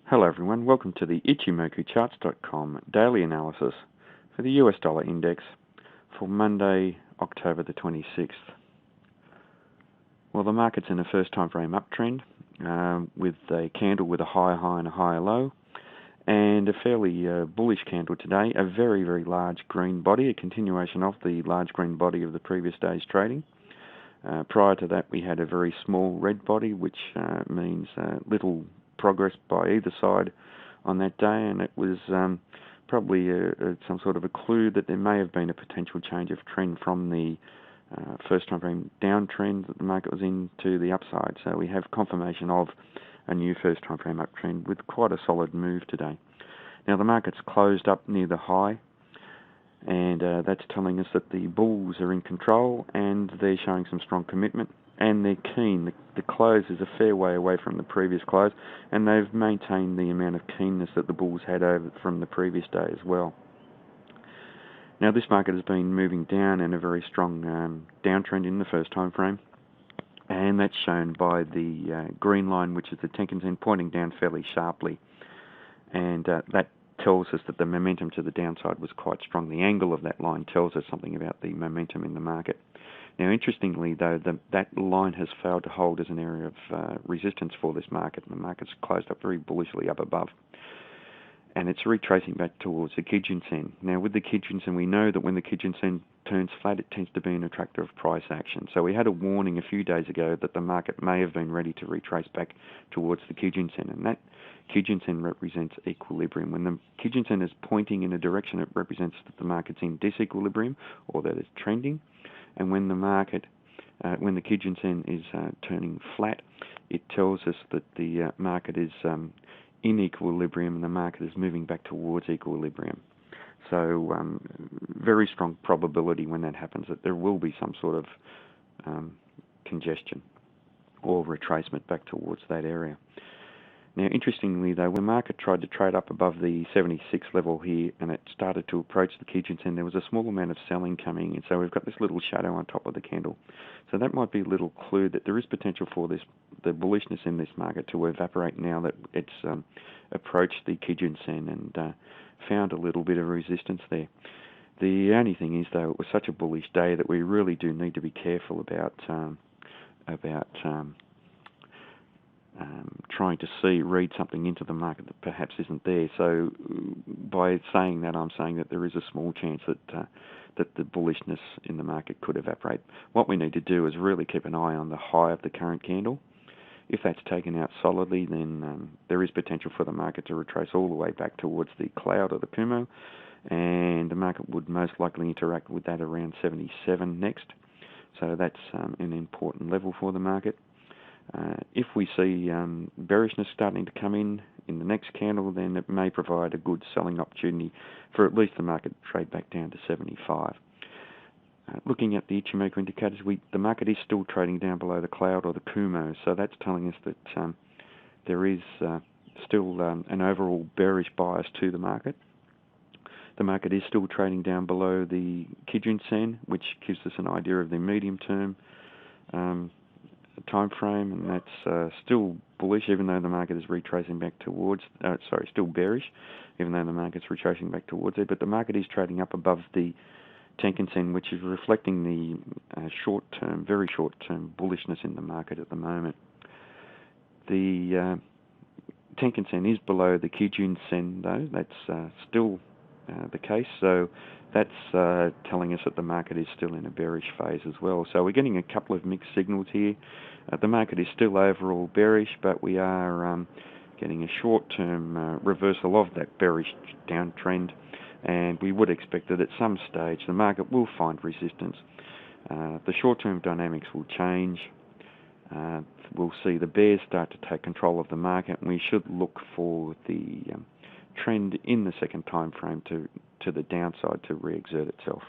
Hello everyone, welcome to the Ichimoku charts.com daily analysis for the US dollar index for Monday, October the 26th. Well, the market's in a first time frame uptrend with a candle with a higher high and a higher low, and a fairly bullish candle today, a very, very large green body, a continuation of the large green body of the previous day's trading. Prior to that, we had a very small red body, which means little progress by either side on that day, and it was probably some sort of a clue that there may have been a potential change of trend from the first time frame downtrend that the market was in to the upside. So we have confirmation of a new first time frame uptrend with quite a solid move today. Now the market's closed up near the high, and that's telling us that the bulls are in control and they're showing some strong commitment and they're keen. The close is a fair way away from the previous close, and they've maintained the amount of keenness that the bulls had over from the previous day as well. Now this market has been moving down in a very strong downtrend in the first time frame, and that's shown by the green line, which is the Tenkan-sen, pointing down fairly sharply, and that tells us that the momentum to the downside was quite strong. The angle of that line tells us something about the momentum in the market. Now, interestingly, though, that line has failed to hold as an area of resistance for this market. The market's closed up very bullishly up above, and it's retracing back towards the Kijun-sen. Now, with the Kijun-sen, we know that when the Kijun-sen turns flat, it tends to be an attractor of price action. So we had a warning a few days ago that the market may have been ready to retrace back towards the Kijun-sen, and that Kijun-sen represents equilibrium. When the Kijun-sen is pointing in a direction, it represents that the market's in disequilibrium or that it's trending. And when the market, when the Kijun-sen is turning flat, it tells us that the market is in equilibrium and the market is moving back towards equilibrium. So very strong probability when that happens that there will be some sort of congestion or retracement back towards that area. Now, interestingly, though, when the market tried to trade up above the 76 level here and it started to approach the Kijun-sen, there was a small amount of selling coming in. So we've got this little shadow on top of the candle. So that might be a little clue that there is potential for the bullishness in this market to evaporate now that it's approached the Kijun-sen and found a little bit of resistance there. The only thing is, though, it was such a bullish day that we really do need to be careful about trying to read something into the market that perhaps isn't there. So by saying that, I'm saying that there is a small chance that the bullishness in the market could evaporate. What we need to do is really keep an eye on the high of the current candle. If that's taken out solidly, then there is potential for the market to retrace all the way back towards the cloud or the Kumo, and the market would most likely interact with that around 77 next. So that's an important level for the market. If we see bearishness starting to come in the next candle, then it may provide a good selling opportunity for at least the market to trade back down to 75. Looking at the Ichimoku indicators, the market is still trading down below the cloud or the Kumo, so that's telling us that there is still an overall bearish bias to the market. The market is still trading down below the Kijun-sen, which gives us an idea of the medium-term time frame, and that's still bullish, even though the market is retracing back towards. Still bearish, even though the market's retracing back towards it. But the market is trading up above the Tenkan-sen, which is reflecting the short-term, very short-term bullishness in the market at the moment. The Tenkan-sen is below the Kijun-sen, though. That's still the case. So that's telling us that the market is still in a bearish phase as well. So we're getting a couple of mixed signals here. The market is still overall bearish, but we are getting a short-term reversal of that bearish downtrend, and we would expect that at some stage the market will find resistance. The short-term dynamics will change. We'll see the bears start to take control of the market, and we should look for the trend in the second time frame to the downside to re-exert itself.